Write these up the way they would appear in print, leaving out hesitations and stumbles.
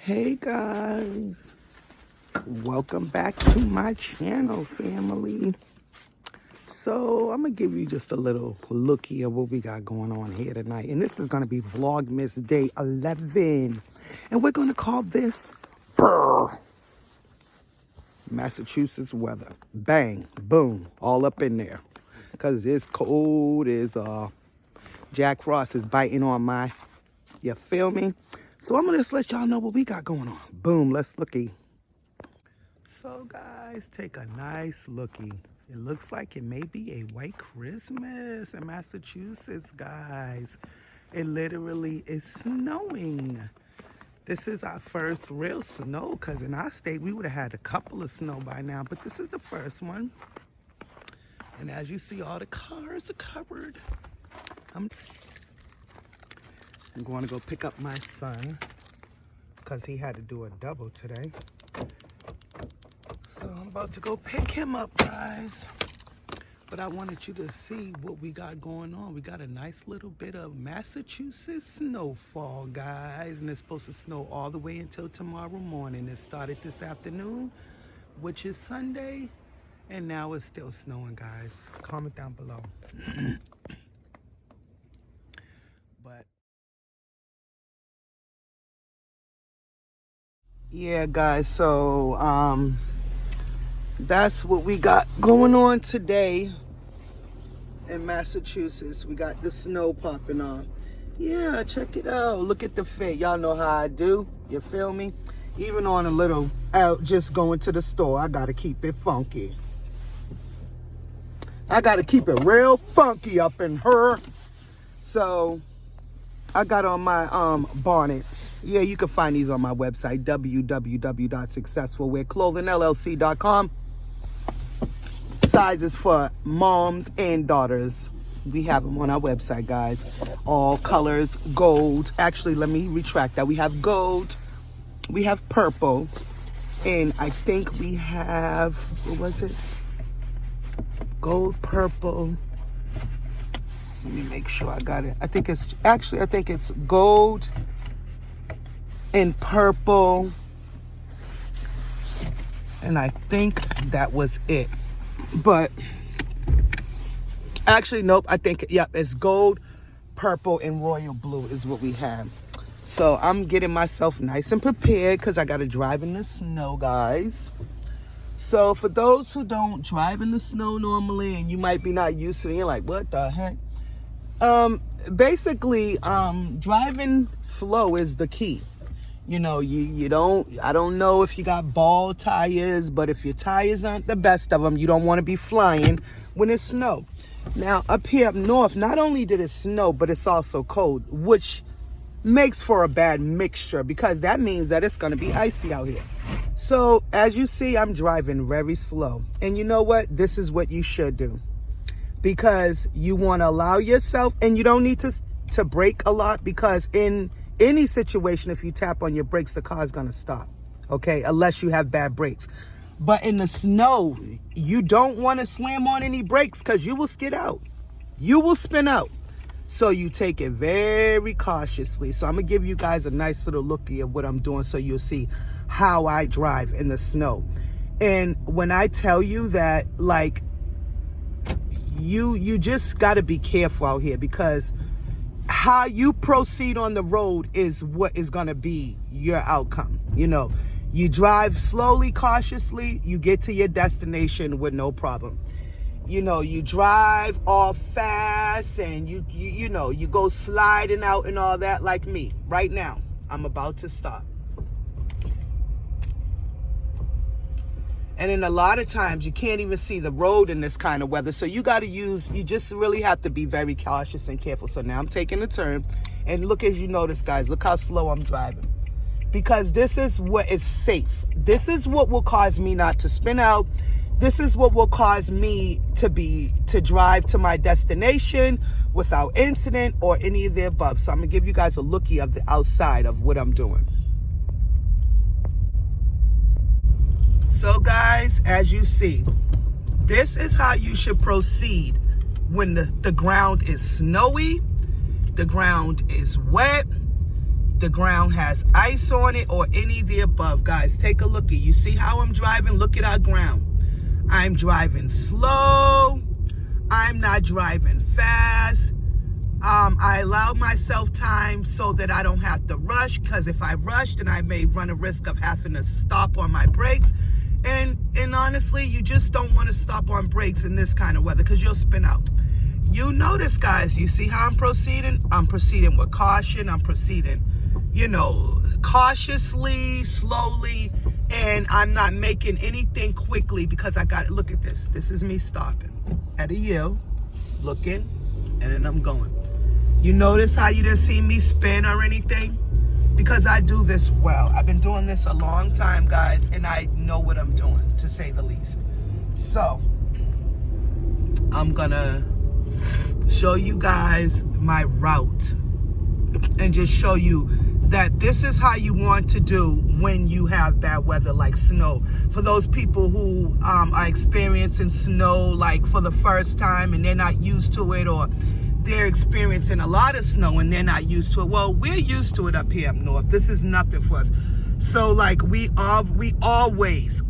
Hey guys, welcome back to my channel, family. So I'm gonna give you just a little looky of what we got going on here tonight, and this is gonna be Vlogmas Day 11, and we're gonna call this Massachusetts weather. Bang, boom, all up in there, cause it's cold as Jack Frost is biting on my. You feel me? So I'm gonna just let y'all know what we got going on. Boom, let's looky. So guys, take a nice looky. It looks like it may be a white Christmas in Massachusetts, guys. It literally is snowing. This is our first real snow, because in our state, we would have had a couple of snow by now, but this is the first one. And as you see, all the cars are covered. I'm going to go pick up my son, because he had to do a double today. So I'm about to go pick him up, guys. But I wanted you to see what we got going on. We got a nice little bit of Massachusetts snowfall, guys. And it's supposed to snow all the way until tomorrow morning. It started this afternoon, which is Sunday. And now it's still snowing, guys. Comment down below. But yeah, guys, so that's what we got going on today in Massachusetts. We got the snow popping on. Yeah, check it out. Look at the fit. Y'all know how I do. You feel me? Even on a little out just going to the store, I gotta keep it funky. I gotta keep it real funky up in her. So I got on my bonnet. Yeah, you can find these on my website, www.successfulwearclothingllc.com. Sizes for moms and daughters. We have them on our website, guys. All colors, gold. Actually, let me retract that. We have gold, we have purple, and I think we have, what was it? Gold, purple. Let me make sure I got it. I think it's gold and purple. And I think that was it. But actually, nope. I think, it's gold, purple, and royal blue is what we have. So I'm getting myself nice and prepared because I got to drive in the snow, guys. So for those who don't drive in the snow normally, and you might be not used to it, you're like, what the heck? Basically, driving slow is the key. You know, I don't know if you got ball tires, but if your tires aren't the best of them, you don't want to be flying when it's snow. Now, up here up north, not only did it snow, but it's also cold, which makes for a bad mixture, because that means that it's going to be icy out here. So, as you see, I'm driving very slow. And you know what? This is what you should do. Because you want to allow yourself, and you don't need to brake a lot, because in any situation, if you tap on your brakes, the car's gonna stop, okay? Unless you have bad brakes. But in the snow, you don't want to slam on any brakes, because you will skid out. You will spin out. So you take it very cautiously. So I'm gonna give you guys a nice little looky of what I'm doing, so you'll see how I drive in the snow. And when I tell you that, like, you just gotta be careful out here, because how you proceed on the road is what is going to be your outcome. You know, you drive slowly, cautiously, you get to your destination with no problem. You know, you drive all fast, and you go sliding out and all that, like me. Right now, I'm about to stop. And then a lot of times you can't even see the road in this kind of weather. So you just really have to be very cautious and careful. So now I'm taking a turn, and look, as you notice, guys, look how slow I'm driving, because this is what is safe. This is what will cause me not to spin out. This is what will cause me to drive to my destination without incident or any of the above. So I'm gonna give you guys a looky of the outside of what I'm doing. So guys, as you see, this is how you should proceed when the ground is snowy, the ground is wet, the ground has ice on it, or any of the above. Guys, take a look at, you see how I'm driving? Look at our ground. I'm driving slow. I'm not driving fast. I allow myself time so that I don't have to rush, because if I rush, then I may run a risk of having to stop on my brakes. And honestly, you just don't want to stop on brakes in this kind of weather, because you'll spin out. You notice, guys, you see how I'm proceeding? I'm proceeding with caution. I'm proceeding, you know, cautiously, slowly, and I'm not making anything quickly, because I got to look at this. This is me stopping at a yield, looking, and then I'm going. You notice how you didn't see me spin or anything? Because I do this well. I've been doing this a long time, guys, and I know what I'm doing, to say the least. So, I'm gonna show you guys my route and just show you that this is how you want to do when you have bad weather like snow. For those people who are experiencing snow like for the first time and they're not used to it, or they're experiencing a lot of snow and they're not used to it. Well, we're used to it up here up north. This is nothing for us. So like we always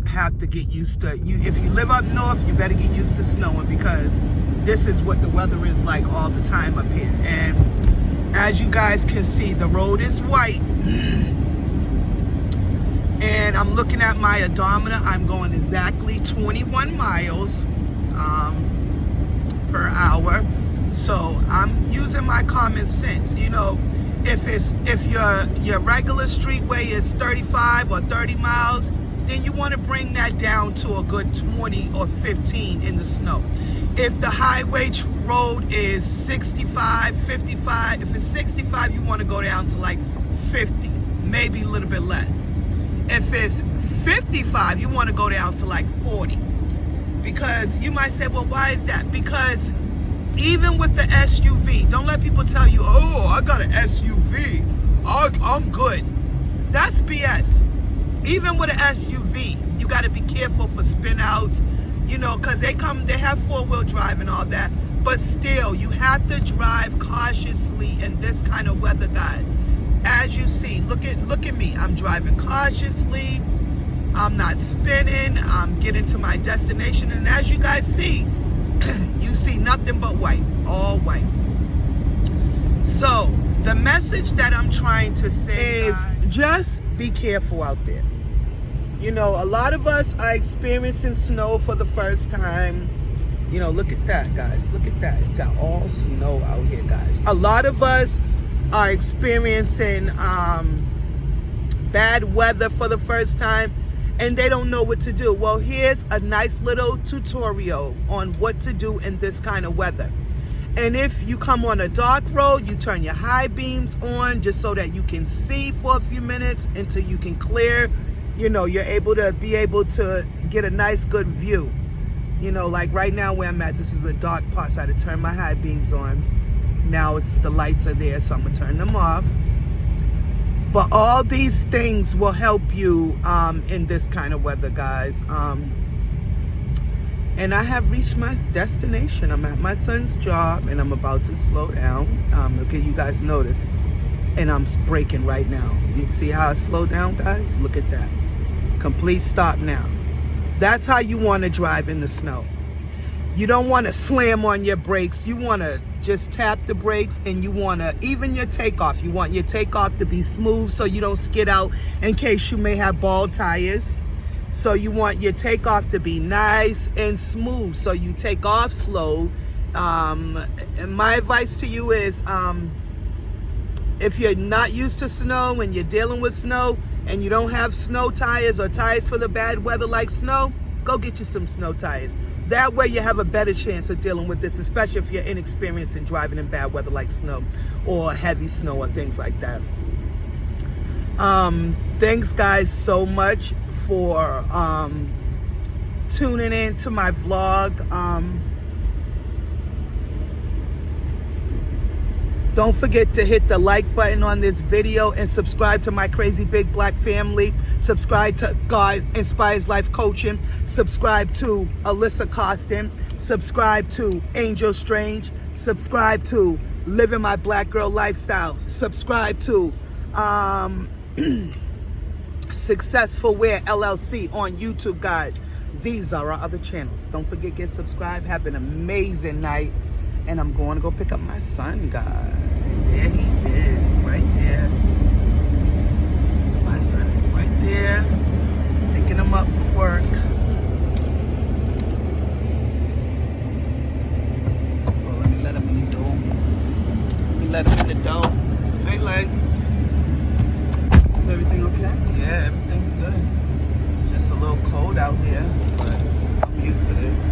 have to get used to it. If you live up north, you better get used to snowing, because this is what the weather is like all the time up here. And as you guys can see, the road is white. And I'm looking at my odometer. I'm going exactly 21 miles per hour. So I'm using my common sense. You know, if your regular streetway is 35 or 30 miles, then you want to bring that down to a good 20 or 15 in the snow. If the highway road is 65, 55, if it's 65, you want to go down to like 50, maybe a little bit less. If it's 55, you want to go down to like 40. Because you might say, well, why is that? Because even with the SUV, don't let people tell you, oh, I got an SUV, I'm good. That's BS. Even with an SUV, you got to be careful for spin outs, you know, because they have four-wheel drive and all that. But still, you have to drive cautiously in this kind of weather, guys. As you see, look at me. I'm driving cautiously. I'm not spinning. I'm getting to my destination. And as you guys see, you see nothing but white, all white. So the message that I'm trying to say is just be careful out there. You know, a lot of us are experiencing snow for the first time. You know, look at that, guys. Look at that. You got all snow out here, guys. A lot of us are experiencing bad weather for the first time, and they don't know what to do. Well, here's a nice little tutorial on what to do in this kind of weather. And if you come on a dark road, you turn your high beams on just so that you can see for a few minutes until you can clear. You know, you're able to get a nice good view. You know, like right now where I'm at, this is a dark part, so I had to turn my high beams on. Now the lights are there, so I'm gonna turn them off. But all these things will help you in this kind of weather, guys. And I have reached my destination. I'm at my son's job, and I'm about to slow down. Okay, you guys notice. And I'm braking right now. You see how I slow down, guys? Look at that. Complete stop now. That's how you want to drive in the snow. You don't want to slam on your brakes. You want to just tap the brakes, and you want to, even your takeoff, you want your takeoff to be smooth so you don't skid out in case you may have bald tires. So you want your takeoff to be nice and smooth, so you take off slow. And my advice to you is, if you're not used to snow and you're dealing with snow and you don't have snow tires or tires for the bad weather like snow, go get you some snow tires. That way you have a better chance of dealing with this, especially if you're inexperienced in driving in bad weather like snow or heavy snow or things like that. Thanks, guys, so much for tuning in to my vlog. Don't forget to hit the like button on this video and subscribe to my crazy big black family. Subscribe to God Inspires Life Coaching. Subscribe to Alyssa Costin. Subscribe to Angel Strange. Subscribe to living my black girl lifestyle. Subscribe to Successful Wear LLC on YouTube, guys. These are our other channels. Don't forget, get subscribed. Have an amazing night. And I'm going to go pick up my son, guys. And there he is, right there. My son is right there. Picking him up from work. Well, let me let him in the door. Let me let him in the door. Hey, leg. Is everything okay? Yeah, everything's good. It's just a little cold out here, but I'm used to this.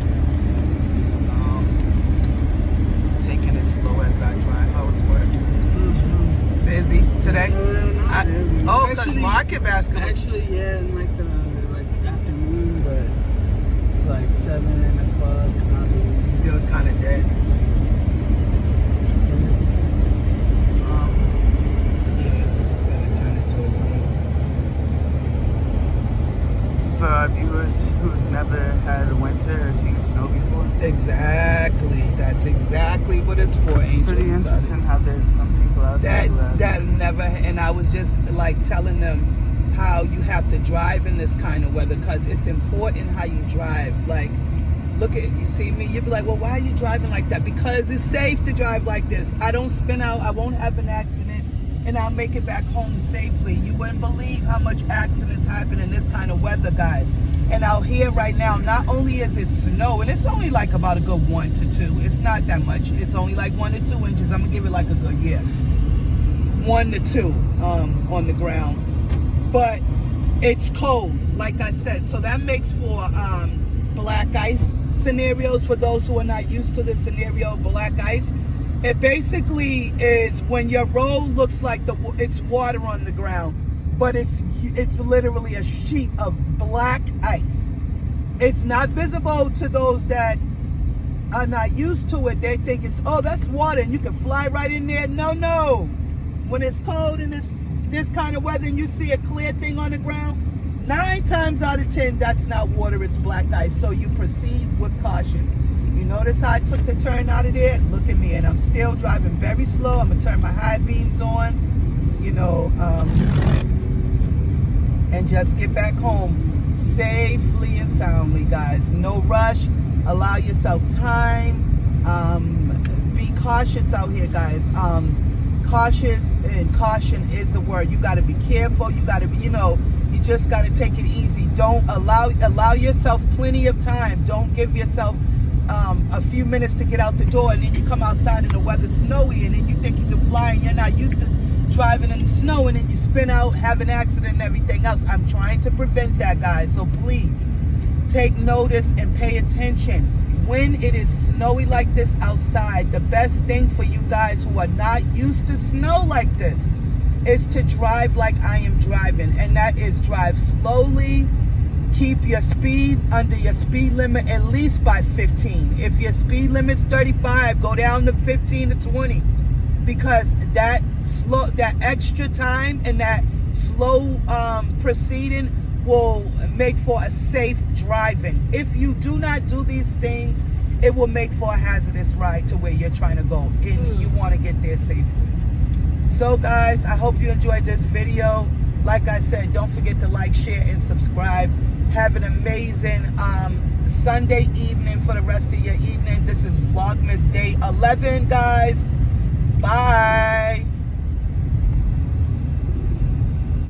Taking it slow as I drive. How was work? Busy today? Oh, because market basket was... Actually, yeah, in like the afternoon, but like 7 o'clock, it was kind of dead. For our viewers who've never had a winter or seen snow before. Exactly. That's exactly what it's for, Angel. It's pretty interesting how there's some people out there that never, and I was just like telling them how you have to drive in this kind of weather, because it's important how you drive. Like, look at, you see me, you'd be like, well, why are you driving like that? Because it's safe to drive like this. I don't spin out, I won't have an accident, and I'll make it back home safely. You wouldn't believe how much accidents happen in this kind of weather, guys. And out here right now, not only is it snow, and it's only like about a good 1 to 2. It's not that much. It's only like 1 to 2 inches. I'm gonna give it like a good 1 to 2 on the ground. But it's cold, like I said. So that makes for black ice scenarios for those who are not used to the scenario of black ice. It basically is when your road looks like it's water on the ground, but it's literally a sheet of black ice. It's not visible to those that are not used to it. They think it's, oh, that's water and you can fly right in there. No. When it's cold and it's this kind of weather and you see a clear thing on the ground, 9 times out of 10, that's not water, it's black ice. So you proceed with caution. You notice how I took the turn out of there? Look at me, and I'm still driving very slow. I'm gonna turn my high beams on, you know, and just get back home safely and soundly, guys. No rush. Allow yourself time. Be cautious out here, guys. Cautious, and caution is the word. You got to be careful. You got to be, you just got to take it easy. Don't allow yourself plenty of time. Don't give yourself a few minutes to get out the door, and then you come outside and the weather's snowy, and then you think you can fly, and you're not used to driving in the snow, and then you spin out, have an accident and everything else. I'm trying to prevent that, guys. So please take notice and pay attention. When it is snowy like this outside, the best thing for you guys who are not used to snow like this is to drive like I am driving, and that is drive slowly. Keep your speed under your speed limit at least by 15. If your speed limit's 35, go down to 15 to 20, because that extra time and that slow proceeding will make for a safe driving. If you do not do these things, it will make for a hazardous ride to where you're trying to go, and you want to get there safely. So guys, I hope you enjoyed this video. Like I said, don't forget to like, share, and subscribe. Have an amazing Sunday evening for the rest of your evening. This is Vlogmas Day 11, guys. Bye.